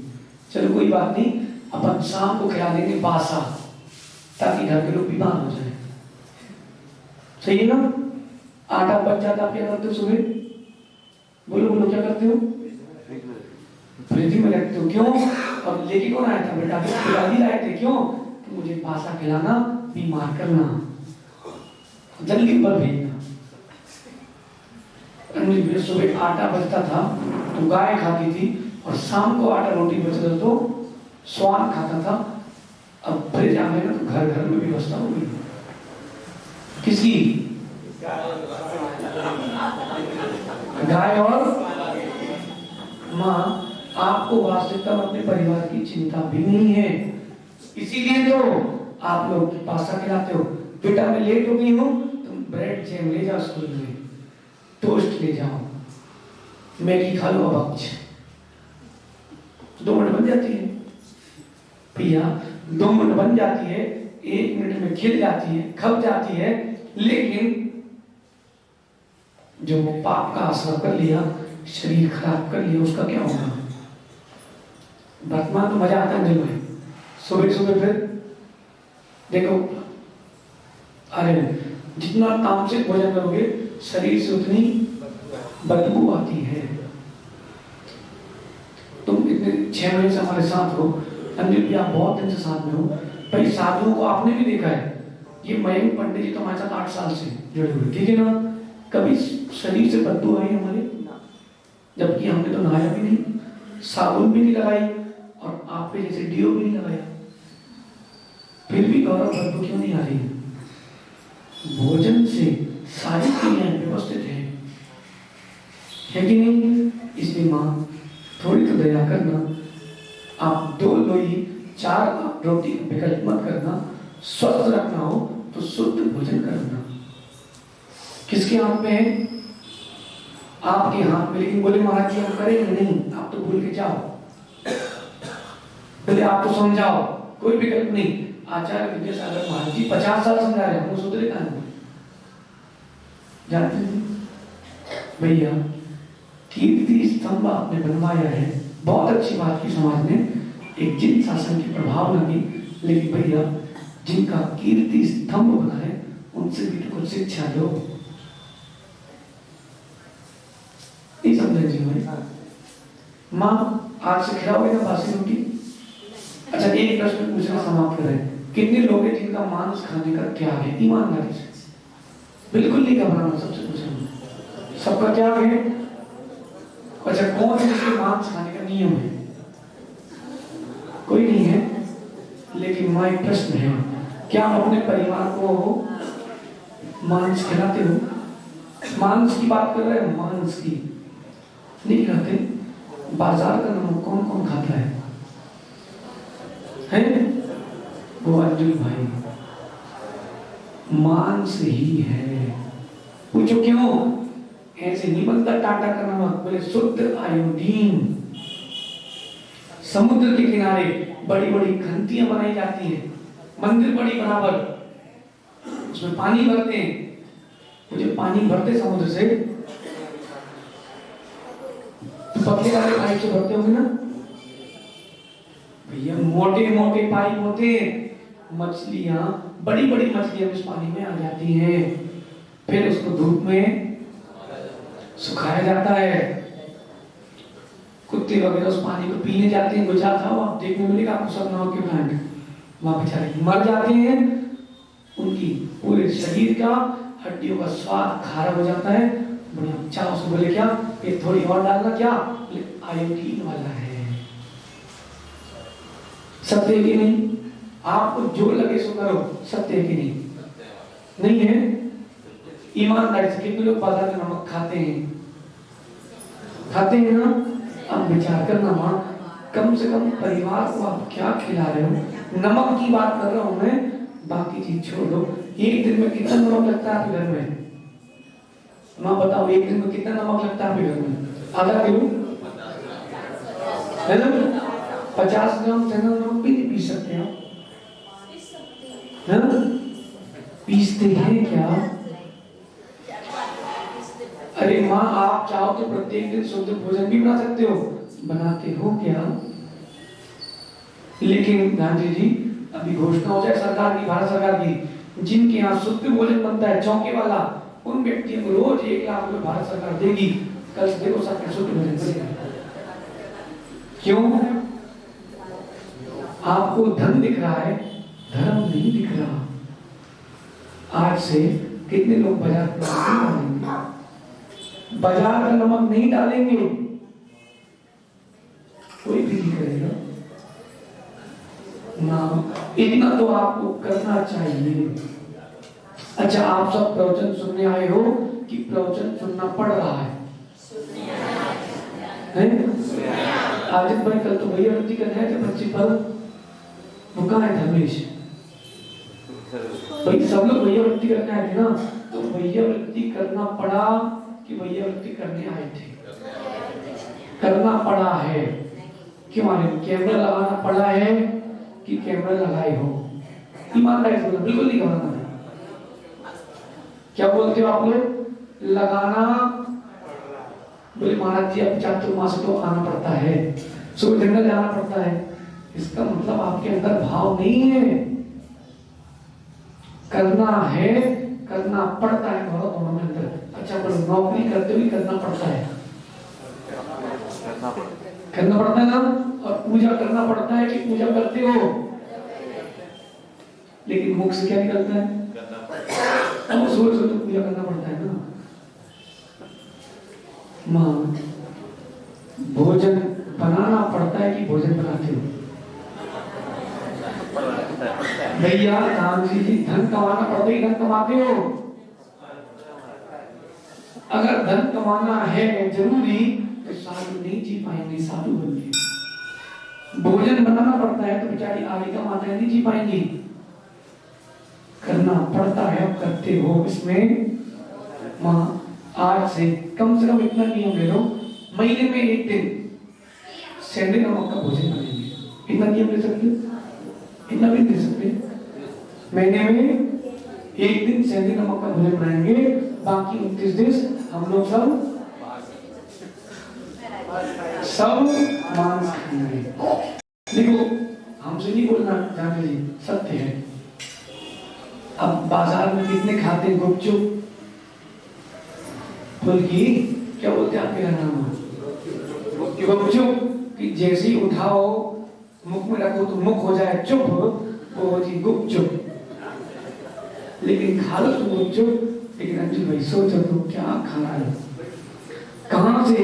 चलो कोई बात नहीं, अपन शाम को खिला देंगे बासा, ताकि घर के लोग बीमार हो जाए। सही है ना? आटा बच जाता, क्या करते हो सुबह? बोलो बोलो, क्या करते हो? फ्रिज में रखते हो। क्यों? और लेके कौन आया था बेटा? खिलाड़ी लाए थे। क्यों? तो मुझे बासा खिलाना, बीमार करना, जल्दी ऊपर भेजना। सुबह आटा बचता था तो गाय खाती थी, और शाम को आटा रोटी बचता तो स्वान खाता था। अब फ्रिज आ गए ना तो घर घर में व्यवस्था हो गई। किसकी? गाय और माँ। आपको वास्तविकता में अपने परिवार की चिंता भी नहीं है, इसीलिए तो आप लोग पास्ता खिलाते हो। बेटा मैं लेट हो गई हूँ, तुम ब्रेड जैम ले जाओ स्कूल में, टोस्ट ले जाओ, मैगी खा लो, अब 2 मिनट बन जाती है भैया, 2 मिनट बन जाती है, 1 मिनट में खिल जाती है, खप जाती है। लेकिन जो पाप का आश्रय कर लिया, शरीर खराब कर लिया, उसका क्या होगा? वर्तमान तो मजा आता है भाई, सुबह सुबह फिर देखो, अरे जितना तामसिक भोजन करोगे शरीर से उतनी बदबू आती है। तुम इतने 6 महीने से हमारे साथ हो, अंजलि भी आप बहुत दिन से साथ में हो भाई। साधुओं को आपने भी देखा है, ये मयंक पंडित जी तो हमारे साथ 8 साल से जुड़े हुए, ठीक है ना? कभी शरीर से बदबू आई हमारे? जबकि हमने तो नहाया भी नहीं, साबुन भी नहीं लगाई, और आप पे जैसे डीओ भी नहीं लगाया, फिर भी गौरव बदबू क्यों नहीं आ रही? भोजन से सारी क्रियाएं व्यवस्थित है कि नहीं? इसलिए माँ थोड़ी तो दया करना, आप 2 लोई 4 रोटी का विकल्प मत करना। स्वस्थ रखना हो तो शुद्ध भोजन करना। किसके हाथ में है? आपके हाथ में। लेकिन बोले महाराज जी हम करेंगे नहीं, आप तो भूल के जाओ, बोले आप तो समझाओ, कोई विकल्प नहीं। आचार्य विद्यासागर महाराज जी 50 साल समझा रहे हैं, वो सुधरे कहां हैं? जानते हैं भैया, कीर्ति स्तंभ आपने बनवाया है, बहुत अच्छी बात की समाज ने, एक जिन शासन की प्रभाव लगी। लेकिन भैया जिनका कीर्ति स्तंभ बना है, उनसे भी तो कुछ शिक्षा लो। नहीं समझे जी भाई? माँ आज से खिलाओगे ना बासी रोटी? अच्छा एक प्रश्न पूछना समाप्त करें, कितने लोग हैं जिनका मांस खाने का त्याग है? ईमानदारी से, बिल्कुल नहीं घबराना, सबसे पूछना सबका त्याग है। अच्छा कौन है जिसके मांस खाने का नियम है? कोई नहीं है। लेकिन माँ एक प्रश्न है, क्या आप अपने परिवार को मांस खिलाते हो? मांस की बात कर रहे हैं, मांस की नहीं खाते। बाजार का नमक कौन कौन खाता है? वो अंजलि भाई मांस ही है। पूछो क्यों? ऐसे नहीं बनता टाटा का नमक, बोले शुद्ध आयोडीन। समुद्र के किनारे बड़ी बड़ी घंटियां बनाई जाती हैं, मंदिर बड़ी बराबर, उसमें पानी भरते हैं। मुझे पानी भरते समुद्र से, तो पतले वाले पाइप से भरते होंगे ना भैया, मोटे मोटे पाइप होते हैं। मछलियां, बड़ी बड़ी मछलियां उस पानी में आ जाती हैं, फिर उसको धूप में सुखाया जाता है। कुत्ते वगैरह उस पानी को पीने जाते हैं, गुजरात था आप देखने मिलेगा आपको सब नमक के प्लांट, वहां बेचारे मर जाते हैं, उनकी पूरे शरीर का हड्डियों का स्वाद खारा हो जाता है। बढ़िया चाव से बोले क्या ये थोड़ी और डालना, क्या आयोडीन वाला है। सत्य है कि नहीं? आपको जो लगे सो करो, सत्य है कि नहीं? नहीं है? ईमानदारी से कितने लोग बाजार में नमक खाते हैं? खाते हैं ना? अब विचार करना मां, कम से कम परिवार को आप क्या खिला रहे हो। नमक की बात कर रहा हूं मैं, बाकी चीज छोड़ दो। एक दिन में कितना नमक लगता है आपके घर में? मां बताओ, एक दिन में कितना नमक लगता है आपके घर में? आधा किलो है ना? 50 ग्राम नमक भी नहीं पी सकते आप, पीसते हैं क्या? अरे माँ, आप चाहो तो प्रत्येक दिन शुद्ध भोजन भी बना सकते हो, बनाते हो क्या? लेकिन गांधी जी अभी घोषणा हो जाए सरकार की, भारत सरकार की, जिनके यहाँ शुद्ध भोजन बनता है चौके वाला, उन व्यक्तियों को रोज 1 लाख रुपए भारत सरकार देगी। कल से देखो सरकार शुद्ध भोजन करेगा। क्यों? आपको धन दिख रहा है, धर्म नहीं दिख रहा। आज से कितने लोग बाजार बाजार का नमक नहीं डालेंगे, कोई भी नहीं करेगा ना। इतना तो आपको करना चाहिए। अच्छा, आप सब प्रवचन सुनने आए हो कि प्रवचन सुनना पड़ रहा है? आदित्य भाई कल तो भैया वृत्ति करने आए थे प्रिंसिपल, वो कहाँ है धर्मेश? भाई सब लोग भैया वृत्ति करने आए थे ना, तो भैया वृत्ति करना पड़ा कि भैया वृत्ति करने आए थे? करना पड़ा है। क्यों आए? कैमरा लगाना पड़ा है कि कैमरा लगाए हो? ईमानदारी से बोलो, बिल्कुल नहीं घबराना। क्या बोलते हो आप लोग? लगाना। बोले महाराज जी अब चातुर्मास तो आना पड़ता है, सुबह जंगल जाना पड़ता है। इसका मतलब आपके अंदर भाव नहीं है। करना है, करना पड़ता है दोनों में अंदर। अच्छा बोलो, नौकरी करते हुए करना पड़ता है, करना पड़ता है ना? और पूजा करना पड़ता है कि पूजा करते हो? लेकिन मुख से क्या निकलता है? अब सोच तो पूजा करना पड़ता है ना। मां, भोजन बनाना पड़ता है कि भोजन बनाते हो? भैया राम जी धन कमाना पड़ता है, धन कमाते हो? अगर धन कमाना है जरूरी तो साधु नहीं जी पाएंगे, साधु बन के। भोजन बनाना पड़ता है तो बेचारी आगे का माता नहीं जी पाएंगी। करना पड़ता है, अब करते हो। इसमें मां आज से कम इतना नियम ले लो, महीने में 1 दिन सेंधे नमक का भोजन बनेंगे। इतना नियम ले सकते हो? इतना भी दे सकते। महीने में 1 दिन सेंधे नमक का भोजन बनाएंगे, बाकी 29 दिन हम लोग सब मांस खाएंगे। देखो हमसे नहीं बोलना जानते जी, सत्य है। अब बाजार में कितने खाते हैं गुपचुप, फुल्की, क्या बोलते हैं आपके नाम? गुपचुप, कि जैसे ही उठाओ मुख में रखो तो मुख हो जाए चुप, वो होती गुपचुप। लेकिन खा लो तो गुपचुप, लेकिन अंजू भाई सोचो तुम क्या खाना है, कहां से?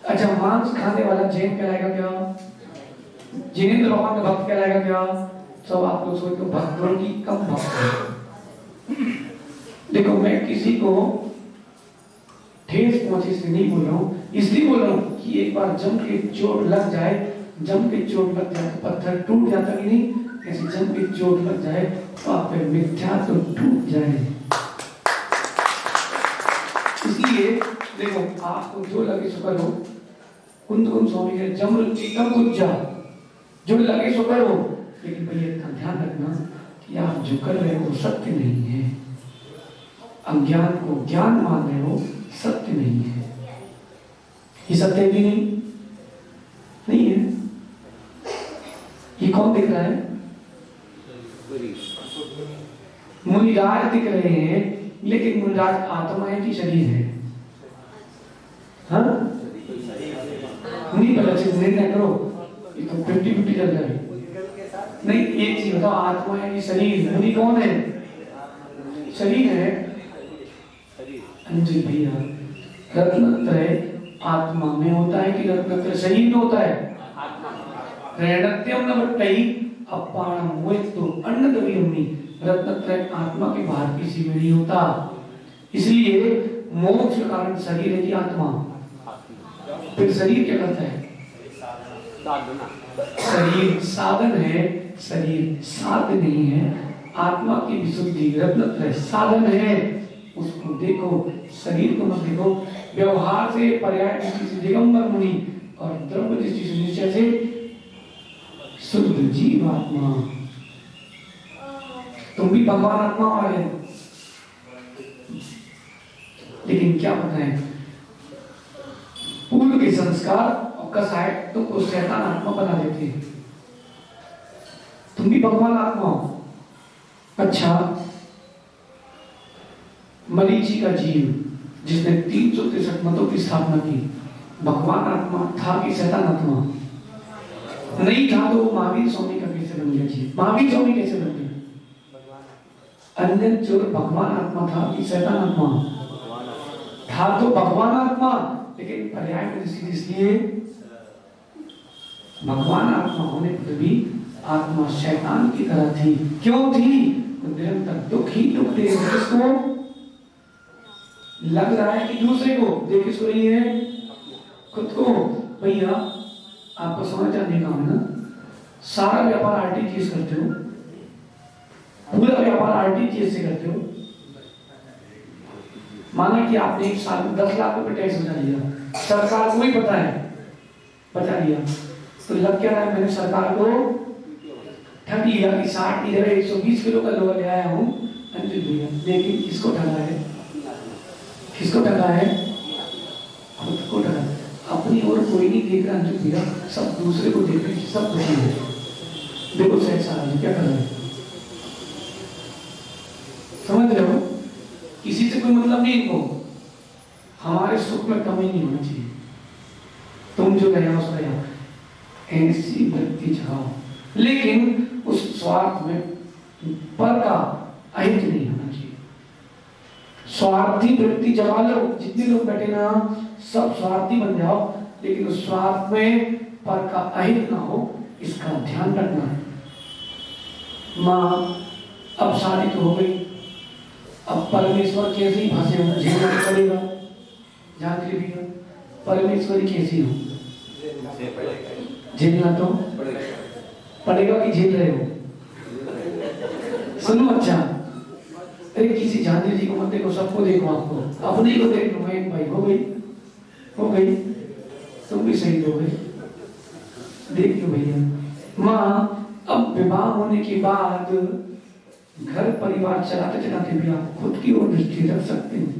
अच्छा, मांस खाने वाला जैन कहलाएगा क्या? जिनेंद्र भगवान का भक्त कहलाएगा क्या? सब आप लोग सोचो भक्तों की कम भक्त। देखो मैं किसी को ठेस पहुंचे इसलिए नहीं बोल रहा हूं, इसलिए बोल रहा हूं कि एक बार जम के चोट लग जाए, जम के चोट लग जाए तो पत्थर टूट जाता कि नहीं, ऐसे जम के चोट लग जाए तो आप पे मिथ्या तो टूट जाए। इसलिए देखो आपको जो लगे सो करो। कुंद स्वामी के जमरुचि कम कुछ जा, जो लगे सो करो, लेकिन भैया इतना ध्यान रखना कि आप जो कर रहे हो सत्य नहीं है। अज्ञान को ज्ञान मान रहे हो, सत्य नहीं है। ये सत्य भी नहीं है। ये कौन दिख रहा है? मुनिराज दिख रहे हैं, लेकिन मुनिराज आत्मा है कि शरीर है? हाँ नहीं पता, चीज निर्णय करो। ये तो 50-50 चल रहा है। नहीं, एक चीज बताओ, आत्मा है कि शरीर? मुनि कौन है? शरीर है। अंजलि भैया, रत्नत्रय आत्मा में होता है कि रत्नत्रय शरीर में होता है? त्रैणत्यम नवट्टई अपाणम मोहितो अन्नद्रव्यमि। रत्नत्रय आत्मा के बाहर किसी में नहीं होता। इसलिए मोक्ष का कारण शरीर है कि आत्मा? फिर शरीर क्या करता है? शरीर साधन है, शरीर साध्य नहीं है। आत्मा की विशुद्धि रत्नत्रय साधन है, उसको देखो, शरीर को मत देखो। व्यवहार से, पर्याय दृष्टि से दिगंबर मुनि और द्रव्य दृष्टि से निश्चय से शुद्ध जीवात्मा। तुम भी भगवान आत्मा वाले, लेकिन क्या पता है पूर्व के संस्कार और कसाय तुमको शैतान आत्मा बना देते हैं। तुम भी भगवान आत्मा हो। अच्छा, मरीचि का जीव जिसने 363 मतों की स्थापना की, भगवान आत्मा था कि शैतान आत्मा? नहीं था, तो वो महावीर स्वामी का कैसे बन गया जीव? महावीर स्वामी कैसे बन गया? अन्य जो भगवान आत्मा था कि शैतान आत्मा था? तो भगवान आत्मा, लेकिन पर्याय में इसलिए भगवान आत्मा होने पर भी आत्मा शैतान की तरह थी। क्यों थी? निरंतर दुख ही दुख दे रही है। किसको लग रहा है कि दूसरे को? देख किसको रही है? खुद को। भैया आपको सोना चांदी का है ना, सारा व्यापार आरटीजीएस करते हो, पूरा व्यापार आरटीजीएस से करते हो। माना कि आपने एक साल में 10 लाख रुपए टैक्स बचा लिया, सरकार को ही पता है, बचा लिया, तो लग क्या रहा है? मैंने सरकार को ठग लिया कि 60 की जगह 120 किलो का लोहा ले आया हूँ। लेकिन किसको ठगा है? किसको ठगा है? खुद को ठगा। अपनी ओर कोई नहीं देख रहा अंजुम भैया, सब दूसरे को देख रहे, सब खुशी है। देखो सैड साहब क्या कर रहे हैं, समझ रहे हो? किसी से कोई मतलब नहीं इनको। हमारे सुख में कमी नहीं होनी चाहिए। तुम जो गया उस गया, ऐसी वृत्ति जगाओ, लेकिन उस स्वार्थ में पर का अहित नहीं होना चाहिए। स्वार्थी वृत्ति जगा लो। जितने लोग बैठे ना, सब स्वार्थी बन जाओ, लेकिन उस स्वार्थ में पर का अहित ना हो, इसका ध्यान रखना। माँ अब शादी तो हो गई, अब परमेश्वर कैसे ही फंसे हो, झेलना पड़ेगा। जान ली भी, परमेश्वरी कैसी हो, झेलना तो पड़ेगा कि झेल रहे हो? सुनो, अच्छा, अरे किसी झांझरी जी को मत देखो, सबको देखो, आपको अपने को देख लो। एक भाई हो गई, तुम भी सही हो गए, देख लो भैया। माँ अब विवाह होने के बाद घर परिवार चलाते चलाते भी आप खुद की ओर दृष्टि रख सकते हैं।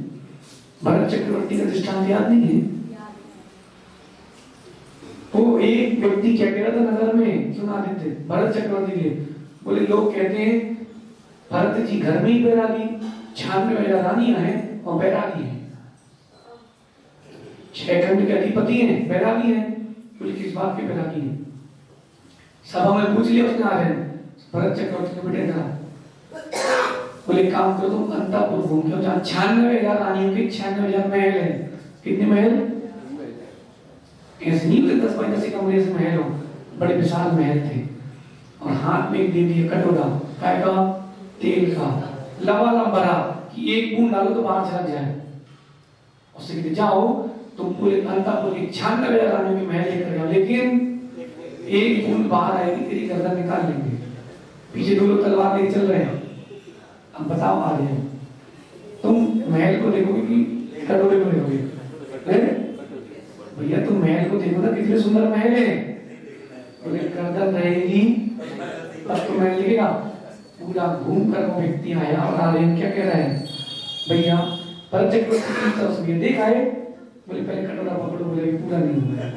भरत चक्रवर्ती का दृष्टांत याद नहीं है? वो एक व्यक्ति क्या कह रहा था नगर में, सुना देते भरत चक्रवर्ती के, बोले लोग कहते हैं भरत जी घर में ही बैरागी, 96 रानियां हैं और बैरागी हैं, 6 खंड के अधिपति हैं, बैरागी हैं। बोले किस बात के बैरागी हैं? सभा में पूछ लिया उसने, आ रहे भरत चक्रवर्ती के बेटे था। बोले काम करो तुम अंतापुर घूम के, जहाँ 96,000 रानियों के 96,000 महल है। कितने महल? ऐसे नहीं होते 10-15 कमरे से महल हो, बड़े विशाल महल थे। और हाथ में एक दे दिया कटोरा, काय का? तेल का, लबालब भरा कि एक बूंद डालो तो बाहर चला जाए। उससे कहते जाओ तुम पूरे अंतापुर के 96,000 रानियों के महल लेकर जाओ, लेकिन एक बूंद बाहर आएगी तेरी गर्दन निकाल लेंगे। पीछे 2 लोग तलवार लेके चल रहे हैं। अब बताओ आ रहे हो तुम महल को देखोगे कि कटोरे को देखोगे? भैया तुम महल को देखो ना, कितने सुंदर महल है। बोले गर्दन रहेगी तब तो महल दिखेगा। पूरा घूम कर वो व्यक्ति आया और आ रहे क्या कह रहा है? भैया भरत चक्रवर्ती देखा है बोले पहले कटोरा पकड़ो, बोले पूरा नहीं हुआ है।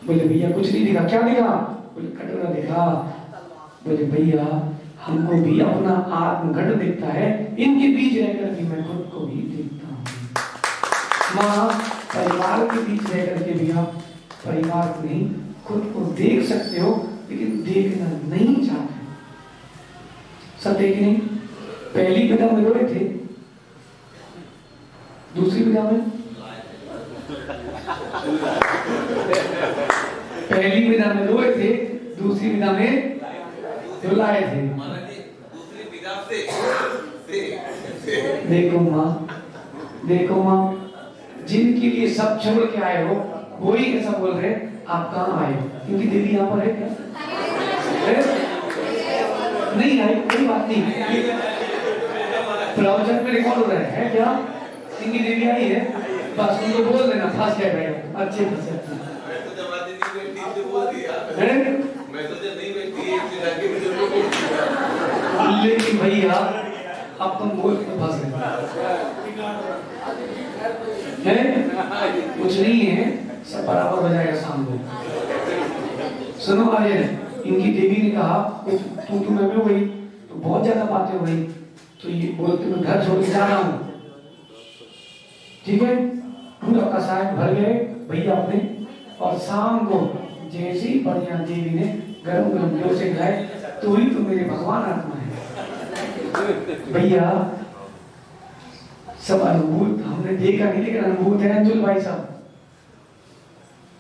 बोले भैया कुछ नहीं दिखा, क्या दिखा? बोले कटोरा दिखा। बोले भैया हमको भी अपना आत्मघट दिखता है, इनके बीच रहकर भी मैं खुद को भी देखता हूँ। माँ परिवार के बीच रहकर के भी आप परिवार को नहीं खुद को देख सकते हो, लेकिन देखना नहीं चाहते। सत्य कि नहीं? पहली विधा में रोए थे, दूसरी विधा में पहली विधा में रोए थे, दूसरी विधा में रुलाए थे। देखो माँ, जिनके लिए सब छोड़ के आए हो वो ही कैसा बोल रहे आप कहाँ आए हो? क्योंकि देवी यहाँ पर है क्या? नहीं आई, कोई बात नहीं, प्रवचन में रिकॉर्ड हो रहा है क्या? इनकी देवी आई है, बस उनको बोल देना, फंस गए अच्छे फंसे। लेकिन भैया अब तुम बोल के फंस गए, कुछ नहीं है, सब बराबर हो जाएगा शाम को। सुनो आज इनकी देवी ने कहा तू मैं हो गई तो बहुत ज्यादा बातें हो गई, तो ये बोलते मैं घर छोड़ के जा रहा हूँ, ठीक है? पूरा कसाय भर गए भैया अपने, और शाम को जैसे ही बढ़िया देवी ने गरम गरम घी से खिलाए, तो ही तो मेरे भगवान आत्मा है। भैया सब अनुभूत हमने देखा नहीं, लेकिन अनुभूत है अंजुल भाई साहब।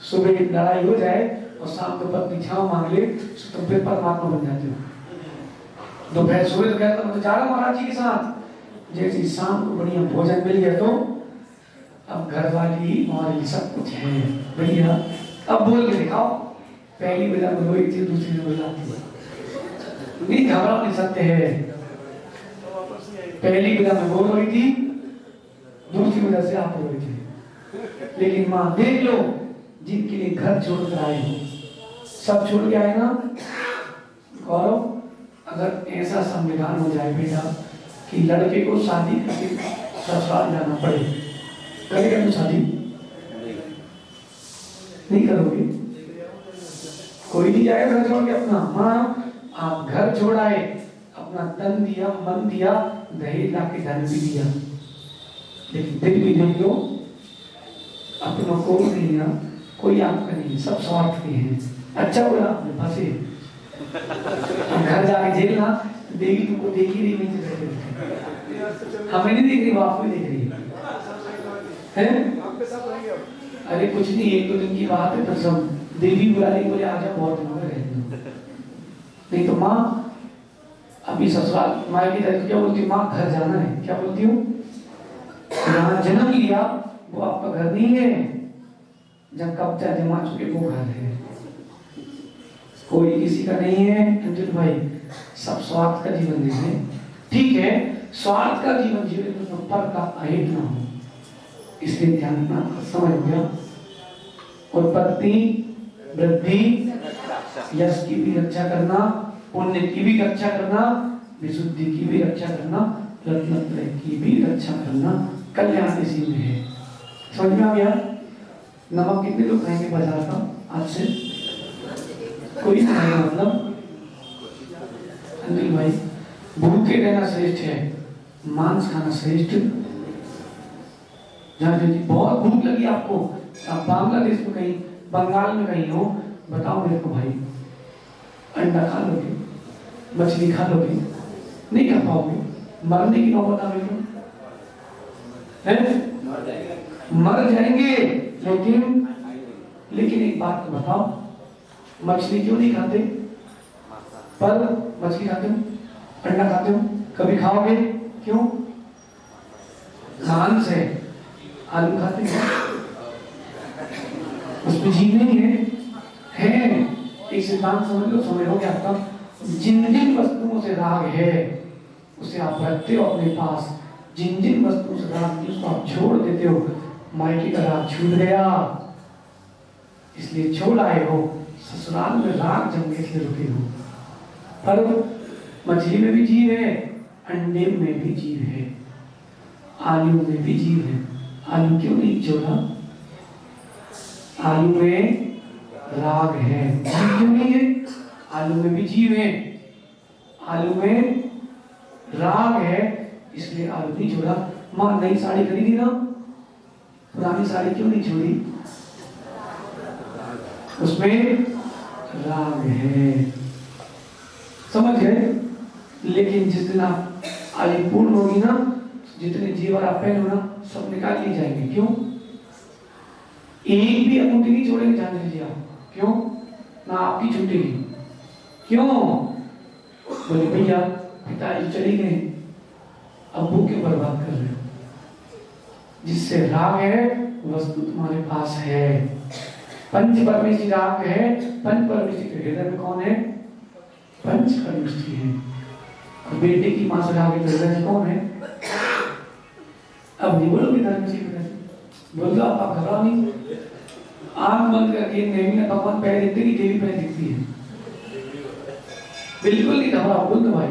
सुबह लड़ाई हो जाए और शाम को पत्नी छाव मांग ले तो फिर परमात्मा बन जाते हो। दोपहर सोए तो कहता मैं तो जा रहा हूँ महाराज जी के साथ। जैसे शाम को बढ़िया भोजन मिल गया तो अब घर वाली हमारी सब कुछ है भैया। अब बोल के दिखाओ, पहली विधा में रोई थी, दूसरी में रुलाती है। नहीं घबराओ, नहीं सकते है। पहली विधा में वो रोई थी, दूसरी विधा से आप रोई थी। लेकिन माँ देख लो, जिनके लिए घर छोड़कर आए हो, सब छोड़ के आए ना। गौरव, अगर ऐसा संविधान हो जाए बेटा कि लड़के को शादी करके ससुराल जाना पड़े, करेगा तो शादी नहीं करोगे? कोई नहीं जाएगा घर छोड़ के अपना। हाँ, आप घर छोड़ आए, अपना तन दिया, मन दिया, दहेज ला के धन भी दिया, लेकिन दिल भी नहीं लो, अपनों को नहीं दिया, कोई आपका नहीं, सब स्वार्थ के हैं। अच्छा बोला आपने, फंसे। घर जाके झेलना, देवी तुमको देख ही रही, नहीं हमें नहीं देख रही, वो आपको देख रही है। अरे कुछ नहीं, एक दो दिन की बात है, तो सब देवी बुला रही, बोले आजा, बहुत दिन हो गए। नहीं तो माँ अभी ससुराल माँ की तरफ क्या बोलती हूँ? माँ घर जाना है, क्या बोलती हूँ? यहाँ जन्म लिया वो आपका घर नहीं है, जब कब्जा जमा चुके वो घर है, कोई किसी का नहीं है। अंजुल भाई, सब स्वार्थ का जीवन जीवे, ठीक है? स्वार्थ का जीवन जीवे तो पर का अहित ना हो, इसलिए ध्यान रखना। समझ गया? उत्पत्ति, वृद्धि, यश की भी रक्षा करना, पुण्य की भी रक्षा करना, विशुद्धि की भी रक्षा करना, रत्नत्रय की भी रक्षा करना, कल्याण इसी में है। समझ में आ गया? नमक कितने लोग खाएंगे बाजार का आज से? कोई नहीं खाएगा, मतलब अंजलि भाई, भूखे रहना श्रेष्ठ है, मांस खाना श्रेष्ठ। बहुत भूख लगी आपको, आप बांग्लादेश में कहीं, बंगाल में कहीं हो, बताओ मेरे को भाई, अंडा खा लोगे, मछली खा लोगे? नहीं खा पाओगे, मरने की नौबत आ गई है, मर जाएंगे। लेकिन एक बात तो बताओ, मछली क्यों नहीं खाते? पर मछली खाते हो, अंडा खाते हो, कभी खाओगे? क्यों? मांस है। आलू खाते हैं, उसमें जीव नहीं है। एक सिद्धांत समझ लो, समझ हो गया आपका। जिन जिन वस्तुओं से राग है उसे आप रखते हो अपने पास, जिन जिन वस्तुओं से राग नहीं उसको आप छोड़ देते हो। मायके का राग छूट गया, इसलिए छोड़ आए हो। ससुराल में राग जम के इसलिए रुके हो। पर मछली में भी जीव है, अंडे में भी जीव है, आलू में भी जीव है, आलू क्यों नहीं जोड़ा? आलू में राग है, जीव क्यों नहीं है? आलू में भी जीव है, आलू में राग है, इसलिए आलू नहीं जोड़ा। मां नई साड़ी खरीदी ना, पुरानी साड़ी क्यों नहीं छोड़ी? उसमें राग है, समझ गए? लेकिन जिस दिन आप आयु पूर्ण होगी ना, जितने जीव आप पहनो ना, सब निकाल लिए जाएंगे। क्यों? एक भी अंगूठी नहीं छोड़ेंगे, जान लीजिए आप। क्यों? ना आपकी छूटेगी। क्यों? बोले भैया पिताजी चली गए, अब्बू क्यों बर्बाद कर रहे हो? जिससे राग है वस्तु तुम्हारे पास है। पंच परमेष्टि राग है। पंच परमेष्टि के हृदय में कौन है? पंच परमेष्टि है। और बेटे की मां से राग है तो हृदय में कौन है? अब नहीं बोलोगे धर्म जी, बोल दो आप घबराओ नहीं। आंख बंद करके देवी ने भगवान पैर दिखते नहीं, देवी पैर दिखती है। बिल्कुल नहीं घबराओ, बोल दो भाई।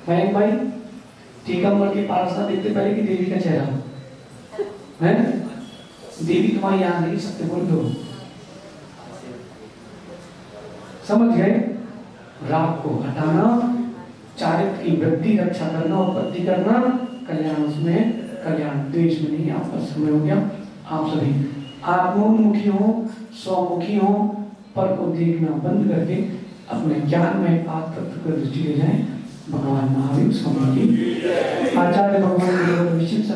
मयंक भाई, टीकमगढ़ की पारसनाथ देखते पहले कि देवी का चेहरा है? देवी तुम्हारी यहाँ नहीं सकते, बोल दो। समझ गए? राग को हटाना, चारित्र की वृद्धि रक्षा करना, उत्पत्ति करना, कल्याण उसमें, कल्याण द्वेष में नहीं। आपका समय हो गया। आप सभी आत्मोन्मुखी हो, स्वमुखी हो, पर को देखना बंद करके अपने ज्ञान में आत्मतत्व पर दृष्टि ले जाएं। भगवान महावीर स्वामी की आचार्य भगवान विशिष्ट